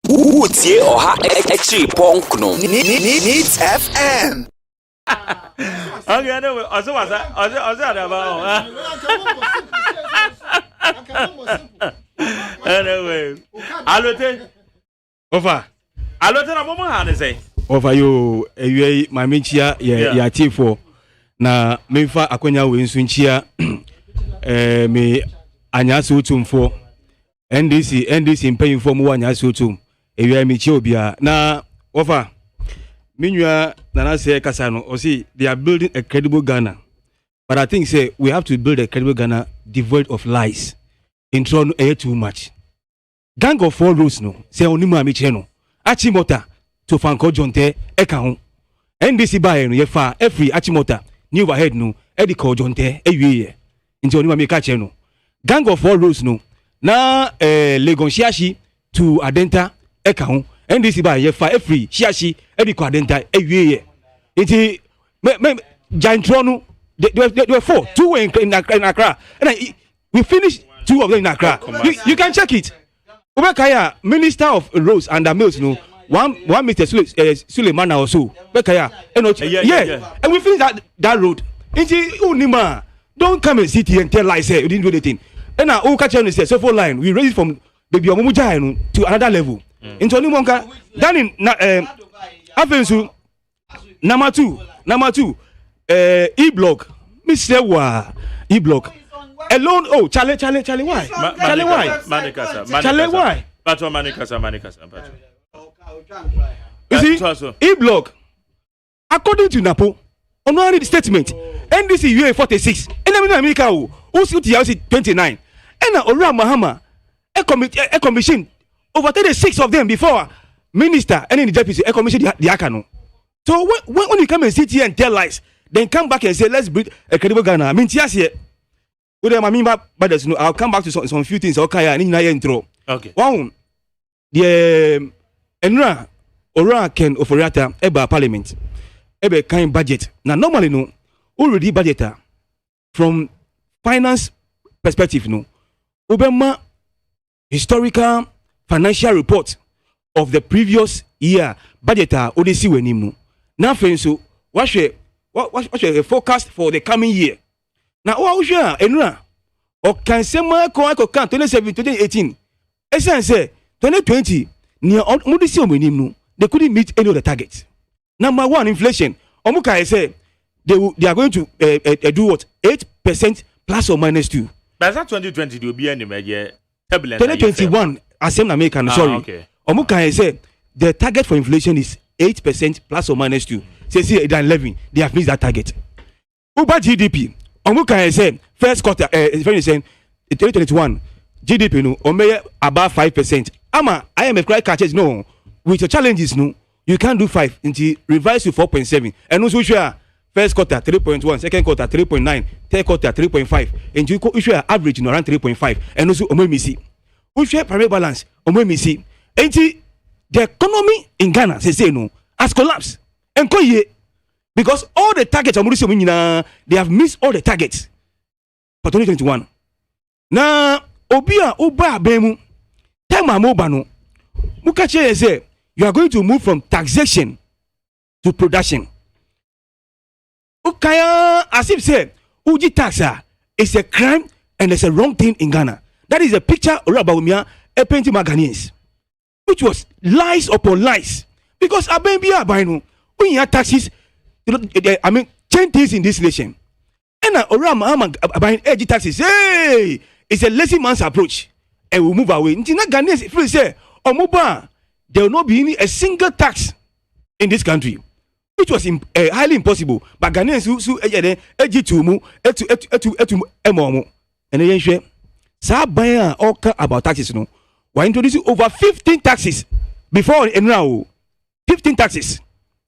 Utie oha extra punk no. Needs FM. Okay, anyway, also about. Anyway, Allotey. Allotey na momo ha ne say. Over you, my minchia, ya T4. Na mefa akonya we nso nchia me anyaso tumfo NDC mpanyimfo mu anyaso tum ewia me chi obia na ofa minua nana say kasa no o see they are building a credible Ghana, but I think say we have to build a credible Ghana devoid of lies. Intro no too much. Gang of four rules no say onimu amiche no achimota to fanko jonte eka ho NDC buy no ye fa every achimota new overhead no edi ko jonte ewie nti onimu amika che no gang of four rules no na Legon Shiashi to Adenta eka ho NDC buy ye fa every Shiashi edi ko Adenta ewie nti me Jantro no they were four two in Accra and we finished two of them in Accra. You can check it. Ubekaya, Minister of Roads and the Mills, no one Mr. Suleiman also. Bekaya, yeah, and we finished that road. Unima, don't come and sit here and tell lies. You didn't do anything. And now, Ukacha says, so for line, we raised from Baby Omumuja to another level. Into Nimonka, done in Avensu, number two, E-block, Mr. Wa, E-block. Alone, oh, Charlie, why? Charlie, why? Charlie, why? Manikasa. You see, E-block, according to Napo, honorary statement, NDC UA 46, and then America, who's 29, and Ora Mahama, a commission over 36 of them before minister and in the deputy, a commission the Akano. So when you come and sit here and tell lies, then come back and say, let's build a credible Ghana. I mean, yes, here. I'll come back to some few things. Okay, I need to intro. Okay. One, the Enra Ora Ken Oforiata Eba Parliament Ebe kind budget. Now normally no already budgeter from finance perspective no. Obama historical financial report of the previous year budgeter Odesi wenim no. Now friends so what's the forecast for the coming year? Now, what was your Enra? Or can someone call 2017-2018? Essence say 2020 near Modisi they couldn't meet any of the targets. Number one, inflation. Omuka say they are going to do what 8% plus or minus 2. But that 2020 will be any major 2021, Assembly American. Sorry. Okay. Omuka say the target for inflation is 8% plus or minus 2. Say 11, they have missed that target. Uber GDP. Omuka say first quarter, very saying 2021 GDP no omeye about 5%. Ama IMF cry catches no with your challenges no you can't do 5 until revise to 4.7 and also share first quarter 3.1, second quarter 3.9, third quarter 3.5 and you share average no around 3.5 and also omemisi. We share primary balance omemisi. And the economy in Ghana say no has collapsed and because all the targets they have missed all the targets for 2021. Now, Obia Oba Bemu, Tema Mobano, Mukache say you are going to move from taxation to production. Ukaya, as if say, Uji taxa is a crime and it's a wrong thing in Ghana. That is a picture of Rabawumia, a painting Ghanaians, which was lies upon lies. Because Abembia Bino, when you have taxes, I mean, 10 things in this nation. And Oram buying edgy taxes. Hey, it's a lazy man's approach. And we'll move away. Ntina Ghanaians, if we say, Omuba, there will not be a single tax in this country, which was highly impossible. But Ghanaians who edgy to move, etu emomo. And then you say, Sabaya oka about taxes, no. We're introducing over 15 taxes before Enra. 15 taxes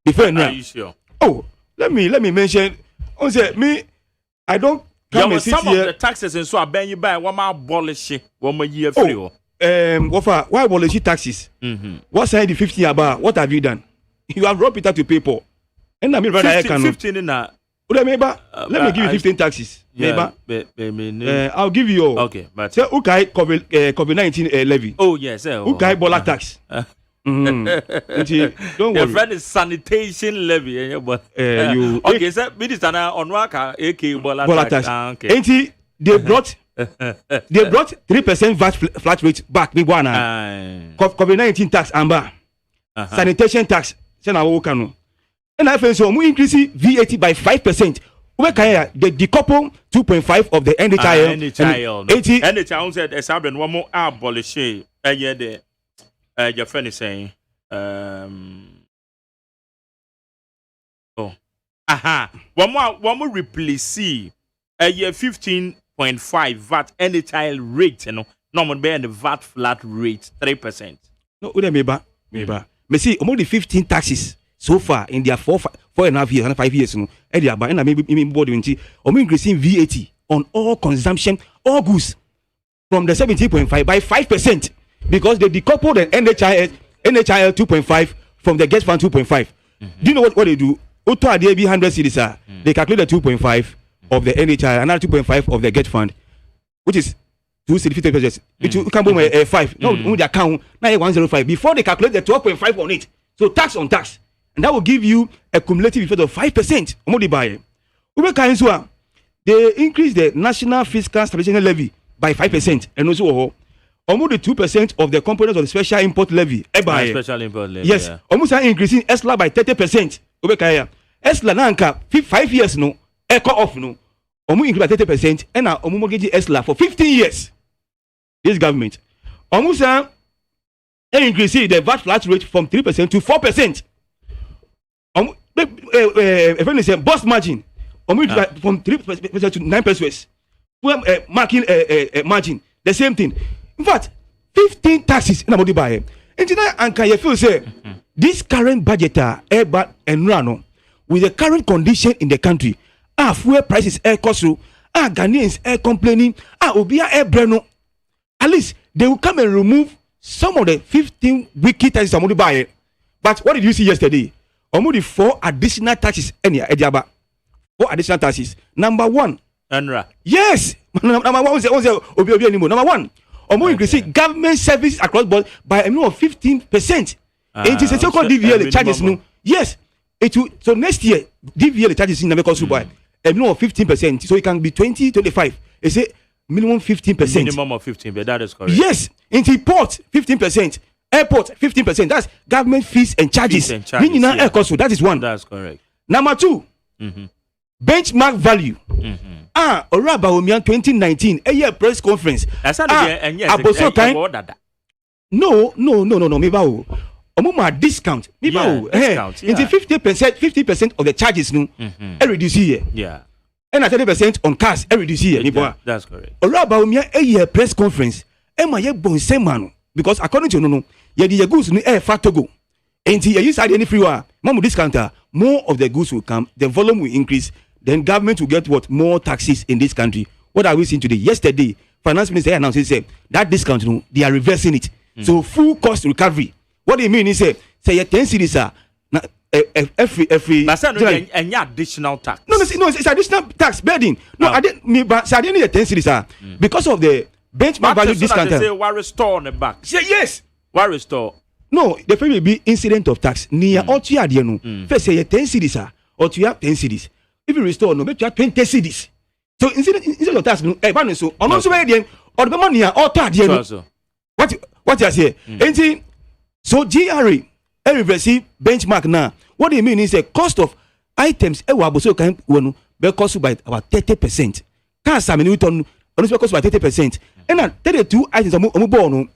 before Enra. Are you sure? Oh, let me mention. I don't come and sit some here. Of the taxes and so I ban you by one more abolish one more year free. Why abolish taxes? What's the 15 about? What have you done? You have robbed Peter to pay Paul. And I mean, 15 in that. Let me give you 15 taxes. Yeah, I'll give you all. Okay, but say, okay, COVID-19 levy. Oh, yes. Okay, Bola tax. Don't Your worry. friend is sanitation levy. Okay, sir. Minister on worker AK Bola tax. Okay. They brought 3% VAT flat rate back. Big one. COVID-19 tax amber. Sanitation tax. And I feel so we increase VAT by 5%. We can decouple 2.5 of the NHIL. NHIL said a sabin one more abolish your friend is saying one more replace a year 15.5 VAT NHIL rate, you know, normal be the VAT flat rate 3%. No, maybe. Me see among the 15 taxes so far in their 4.5 years and 5 years, and maybe body or increasing VAT on all consumption, all goods from the 17.5 by 5% because they decoupled the NHIL 2.5 from the get fund 2.5. Do you know what they do? Auto ADB 100 cities they calculate the 2.5 of the NHIL, another 2.5 of the get fund, which is 250 pesos. You can put 5. No, the account 9105 before they calculate the 12.5 on it. So tax on tax, and that will give you a cumulative effect of 5%. They increase the national fiscal stabilization levy by 5%, and also almost the 2% of the components of the special import levy. Special import levy. Yes, almost increasing ESLA by 30%. ESLA nanka 5 years no, echo off no. Increase by 30%, and now mortgage ESLA for 15 years. This government almost increase the VAT flat rate from 3% to 4%. If say boss margin, from 3% to 9%. Marking margin, the same thing. In fact, 15 taxes in a buy. Engineer and can you feel say this current budgeter and run with the current condition in the country, fuel prices cost through, Ghanaians complaining, Obia breno. At least they will come and remove some of the 15 wicked taxes somebody buy. But what did you see yesterday? Only 4 additional taxes. 4 additional taxes. Number 1. Enra. Yes. Number 1 was Obi anymore. Number 1. Increasing government services across board by a minimum of 15%. It is a so-called DVL charges. Yes. So next year, DVL charges in the by a minimum of 15%. So it can be 20, 25. It's a minimum 15%. Minimum of 15, but that is correct. Yes. Into port 15%. Airport 15%. That's government fees and charges. That is 1. That's correct. Number 2. Benchmark value. Oraba Omian 2019 a year press conference. No. Meba Omuma discount. Meba into 50% of the charges no reduce here. Yeah. And 30% on cars reduce here. That's correct. Oraba Omian a year press conference. Emma ye bon semano because according to no ye the goods no air fat to go. And you use any free mamu discounter, more of the goods will come, the volume will increase, then government will get more taxes in this country. What are we seeing today? Yesterday, finance minister announced that discount, they are reversing it. So full cost recovery. What do you mean? He say 10 cities are every. But any additional tax? No, it's additional tax burden. No, I didn't need 10 cities because of the benchmark value discount. They say why restore on the back? Yes. Why restore? No, the first will be incident of tax. Near or to you first say 10 cities or to have 10 cities. If you restore, no, but you have 20 cities. So instead of tax, so on also again, or the money or to what you say? So GRA, reverse benchmark now. What do you mean is the cost of items so can be cost by about 30%. Cars are on cost by 30%. And then 32 items are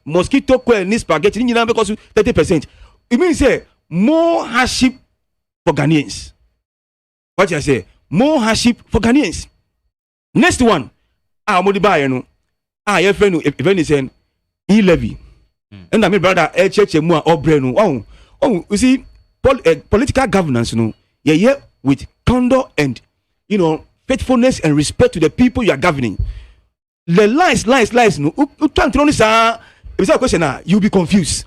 mosquito coil, spaghetti, because 30%. It means more hardship for Ghanaians. What you say? More hardship for Ghanaians. Next one, your friend, if saying e-levy. And I mean, brother, you see, political governance, with candor and, faithfulness and respect to the people you are governing. The lies, no. If a question, you'll be confused.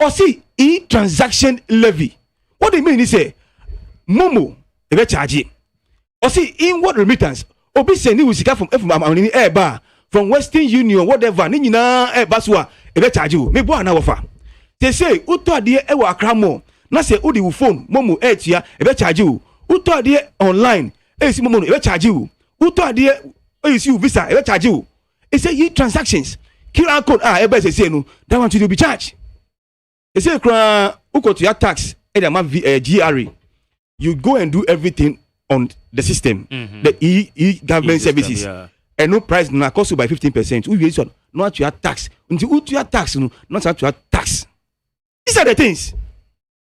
Or see, transaction levy. What do you mean? He say, Momo, if charge. Or see, inward remittance. Obi send you from Western Union, whatever. Nina baswa, if charge you. Me bo na wafa. They say uto adie e wa Accra Mall. Na say odi wo phone momo etia e be charge you. Uto adie online e si momo e be charge you. Uto adie e si visa e be charge you. E say ye transactions QR code e be say no that one to be charged. E say kra uko to your tax e dey ma GRA. You go and do everything on the system, the e-government services. Yeah. And no price na cost you by 15%. We use not to your tax. Until to your tax, no, not to your tax. These are the things.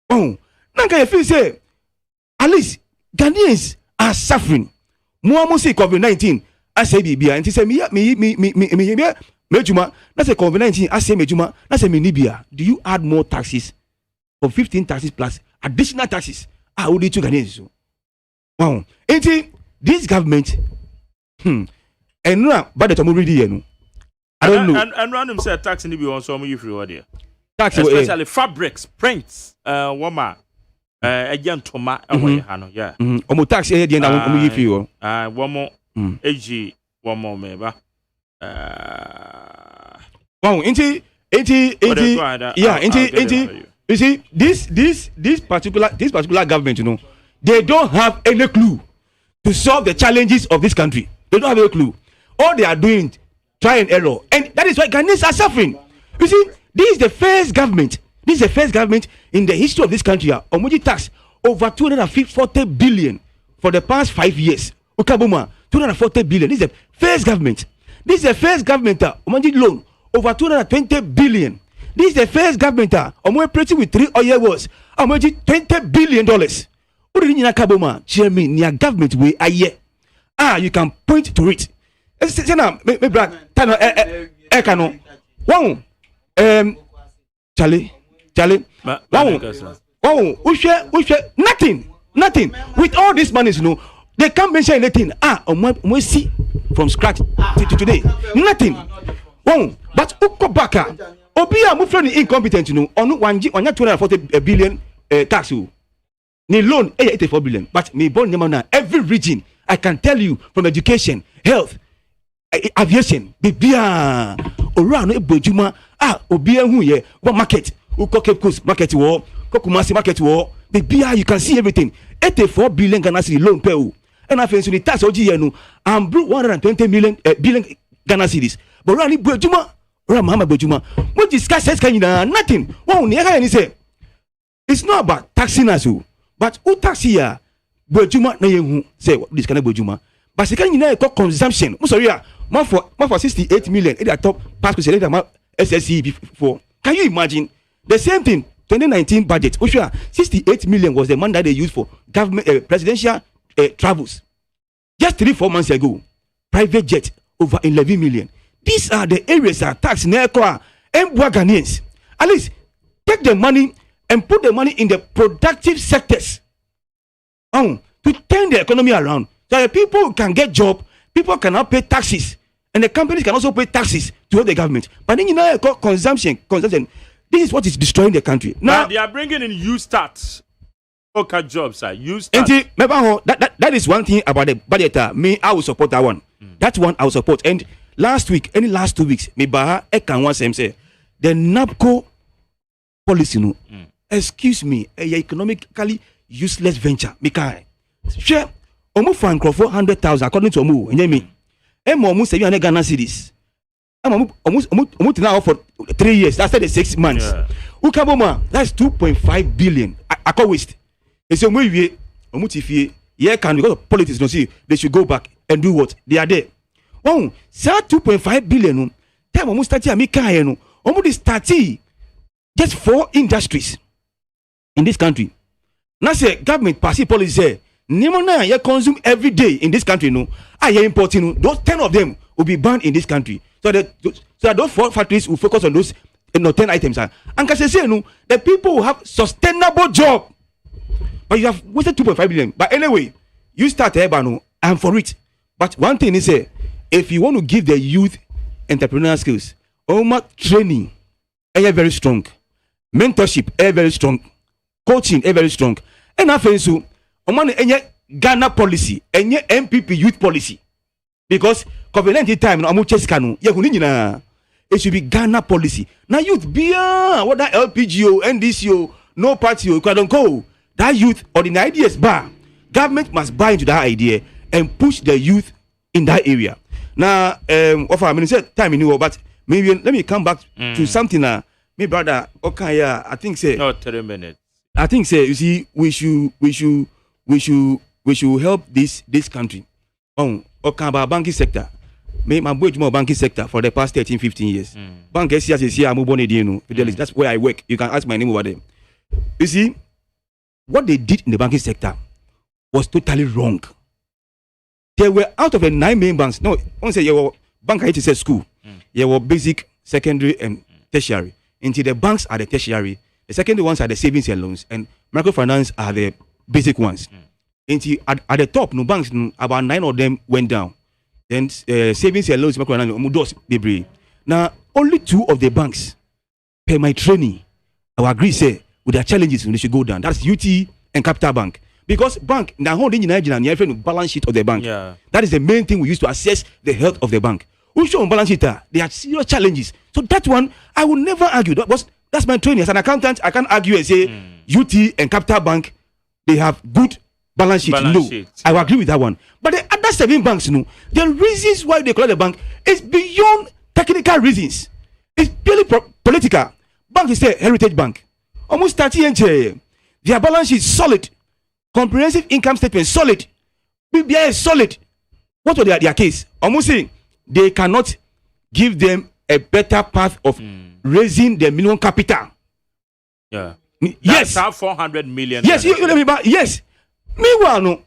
Oh, now can you feel say at least Ghanaians are suffering. More say COVID-19. I say Bibia and say me Juma. That's a COVID-19. I say me Juma. That's a Nibia. Do you add more taxes for 15 taxes plus additional taxes? I would do to Ghanaians. Wow. And this government, and now, but the Tomu ready, no. I don't know. And random said tax in the be on some you free order. Tax, especially fabrics, prints, woman, a young toma, yeah. Omo tax here, the end of you feel. One more, AG, one more, maybe. Wow, you see, this particular government, you know, they don't have any clue to solve the challenges of this country. They don't have any clue. All they are doing, try and error, and that is why Ghanaians are suffering. You see, this is the first government. This is the first government in the history of this country. Omoji tax over 240 billion for the past 5 years. Ukabuma 240 billion. This is the first government. This is the first government. Omoji loan over 220 billion. This is the first government. Omo operating with 3 oil wells. Omoji $20 billion. Uri Kaboma, Jeremy, near government way aye. You can point to it. Say now, me brag. Tano ekano. Wow. Charlie. Wow. We share nothing. With all these monies, you know, they can't mention anything. We see from scratch to today. Nothing. Wow. But Ukobaka, Obia Mufrani incompetent, you know, on 240 billion tax. Ni loan 84 billion, but me born na every region I can tell you from education, health, aviation, bibia ora no ebojuma obia hu ye one market uko Cape Coast market wo Kokumasi market wo bibia you can see everything 84 billion Ghana cedi loan per o and afenso ni tax oji ye no am 120 billion Ghana cedis but ora ni bojuma ora mama bojuma we discuss sex kan nothing one ni ha ni say it's not about taxing us. But who tax here? Bojuma na yehu say this kind of bojuma. But se kan nyina e consumption. Mo sorry man for 68 million e dey top pass ko say SSC before. Can you imagine the same thing 2019 budget? Oshua 68 million was the money that they used for government presidential travels. Just 3-4 months ago, private jet over 11 million. These are the areas that tax na ekwa and Ghanaians. At least take the money and put the money in the productive sectors to turn the economy around. So that people can get job, people cannot pay taxes, and the companies can also pay taxes to help the government. But then you know, consumption. This is what is destroying the country. Now they are bringing in U-Start. Okay, jobs are U-Start. That is one thing about the budget. Me, I will support that one. That one I will support. And last 2 weeks, me baha ekan one say the NAPCO policy no. Excuse me, economically useless venture. Because share omu fan for 100,000 according to omu. You me? Omu say you are Ghana cedis. Omu tina for 3 years. After the 6 months, Ukaboma that's 2.5 billion. I call waste. They say omu tifie. Yeah, can because of politics. No see they should go back and do what they are there. Oh, say 2.5 billion. Time omu start here. Me kai no. Omu di start just 4 industries in this country. Now say government pass policy say Nimona you consume every day in this country no. You importing those 10 of them will be banned in this country. So that those 4 factories will focus on those 10 items. And can say no, the people will have sustainable job. But you have wasted 2.5 billion. But anyway, you start no, I'm for it. But one thing is if you want to give the youth entrepreneurial skills, training very strong. Mentorship very strong, coaching very strong, and after so, Ghana policy, MPP youth policy, because COVID-19 time no amu cheskanu, it should be Ghana policy. Now youth beyond what that LPGO, NDCO, no party, you can't go. That youth or the ideas bar. Government must buy into that idea and push the youth in that area. Now, I mean, said time in but maybe let me come back to something. Me brother, okay, yeah, I think say. Not 3 minutes. I think say you see, we should help this country. Okay, about banking sector. Me my boy more banking sector for the past 13-15 years. Bank SCS I'm born again. That's where I work. You can ask my name over there. You see, what they did in the banking sector was totally wrong. They were out of the 9 main banks. No, I want to say you were bank HSS school. You were basic, secondary, and tertiary. Until the banks are the tertiary, the secondary ones are the savings and loans, and microfinance are the basic ones. Until at the top, no banks, about 9 of them went down. Then savings and loans, microfinance, now only 2 of the banks, per my training, I will agree say with their challenges they should go down. That's UT and Capital Bank. Because bank, now holding in Nigeria, you balance sheet of the bank. Yeah. That is the main thing we use to assess the health of the bank. We show on balance sheet, there are serious challenges. So that one, I will never argue. That's my training. As an accountant, I can't argue and say UT and Capital Bank, they have good balance sheet. I will agree with that one. But the other 7 banks, the reasons why they call the bank is beyond technical reasons. It's purely political. Bank is a Heritage Bank. Almost 30 years, their balance sheet is solid. Comprehensive income statement solid. BBI is solid. What was their case? Almost saying they cannot give them a better path of raising the minimum capital. Yeah. Yes. That's 400 million. Yes. Yes. Meanwhile, no.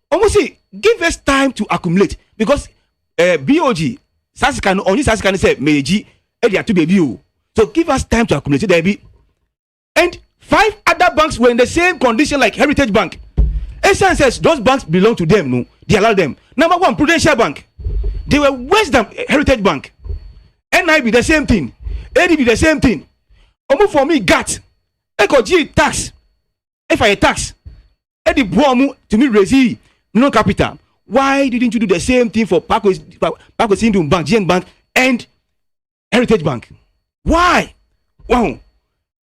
Almost say give us time to accumulate because BOG Sasikan only Sasikan said Meiji area to be. So give us time to accumulate. There be and 5 other banks were in the same condition like Heritage Bank. Essence says those banks belong to them. No, they allow them. Number 1, Prudential Bank. They were worse than Heritage Bank. NIB the same thing. ADB the same thing. Omu for me GAT. EcoG tax. FIA tax. Edi Buamu to me raise no capital. Why didn't you do the same thing for Paco Sindum Bank, GN Bank, and Heritage Bank? Why? Wow.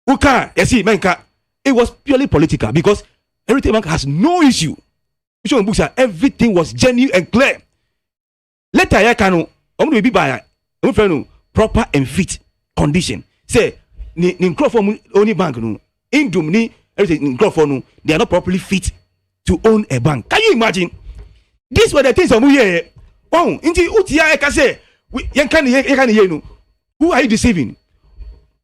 Uka, you see, Menka, it was purely political because Heritage Bank has no issue. Everything was genuine and clear. Later, I can be by proper and fit condition. Say, in Crawford only bank, in Dumni, everything in Crawford, they are not properly fit to own a bank. Can you imagine? These were the things of here. Wow, into Utia, I can say, who are you deceiving?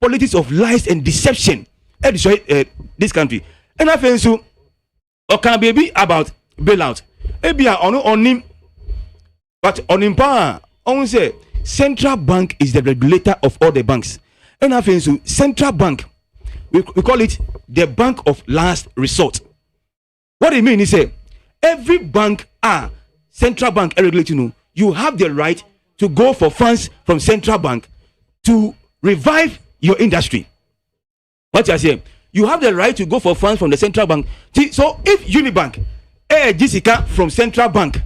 Politics of lies and deception. This country. And I feel so. Or can be about bailout. Maybe on him, but on him, on say central bank is the regulator of all the banks. And I feel so. Central bank, we call it the bank of last resort. What it means is say every bank central bank regulating you have the right to go for funds from central bank to revive your industry. What you are saying? You have the right to go for funds from the central bank. So if Unibank, Jessica from central bank,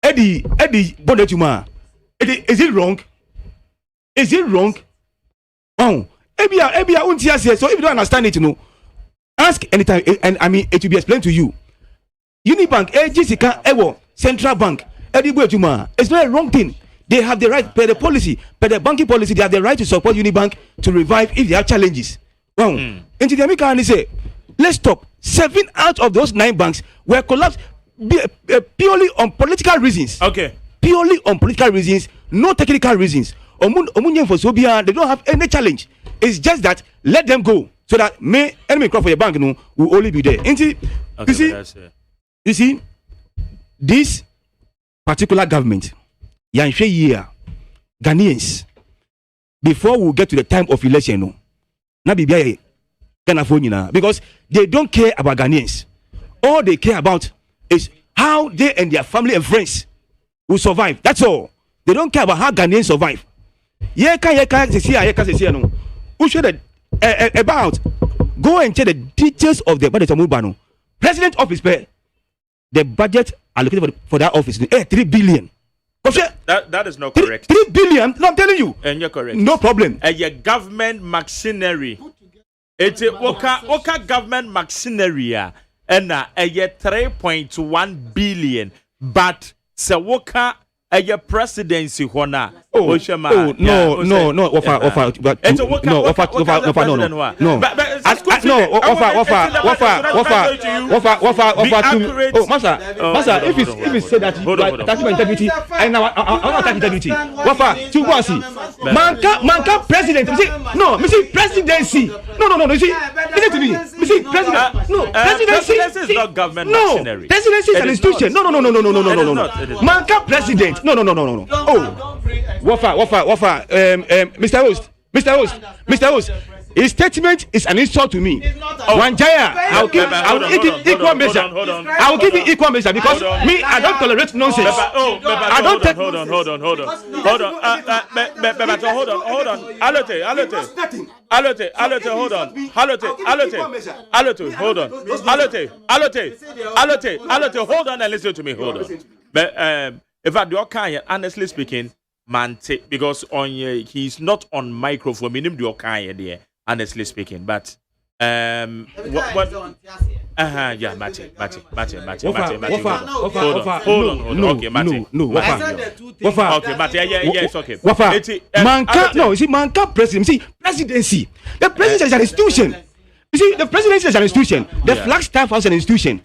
Eddie Bonetuma, is it wrong? Is it wrong? Oh, Ebia Untia says, so if you don't understand it, ask anytime, and I mean, it will be explained to you. Unibank, Jessica, central bank, Eddie Bonetuma, it's not a wrong thing. They have the right, per the policy, per the banking policy, they have the right to support Unibank to revive if they have challenges. Well, into the American say, let's stop. 7 out of those 9 banks were collapsed purely on political reasons. Okay. Purely on political reasons, no technical reasons. They don't have any challenge. It's just that let them go so that enemy crop for your bank will only be there. You see, this particular government, Ghanaians, before we get to the time of election, because they don't care about Ghanaians. All they care about is how they and their family and friends will survive. That's all. They don't care about how Ghanaians survive. About go and check the details of the budget of Mubano. President office pay the budget allocated for that office 3 billion. That is not correct. 3 billion. No, I'm telling you. And you're correct. No problem. A government machinery. It's a oka government machinery. And a 3.1 billion. But Sawoka a presidency hona. No. Offer. No. Master. If it's said that you are attacking my integrity, and I'm not attacking integrity. Offer to go see. Manka president. No, presidency. No. You see, listen to me. President. No, presidency is not government machinery. No, presidency is an institution. No. Manka president. No. Oh, Wafa. Mr. Host. His statement is an insult to me. Wanjaya, I will give equal measure. I will give you equal measure because me, I don't tolerate nonsense. I don't take. Hold on. Hold on. Allotey, hold on. Allotey, hold on and listen to me. Hold on. But if I do okay, honestly speaking, man, because he's not on microphone. Minim do okay there. Honestly speaking, but yeah, Mate. Hold on. Okay, Mate. No. Okay, Mate. Yeah, it's okay. Manka, no, you see, Manka president. See, presidency. The presidency is an institution. You see, the presidency is an institution. The Flagstaff House is an institution.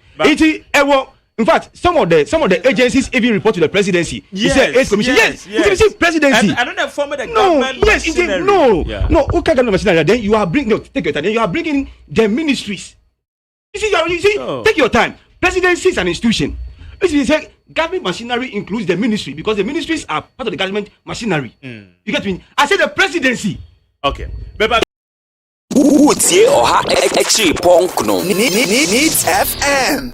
In fact, some of the agencies even report to the presidency. Yes. Commission. Yes. You see, presidency. I don't have formed the government machinery. No. Who can't government machinery? Then you are bringing. Take your time. Then you are bringing the ministries. You see. Take your time. Presidency is an institution. You say government machinery includes the ministry because the ministries are part of the government machinery. You get me? I said the presidency. Okay. Utie oha exi ponkno. Needs FM.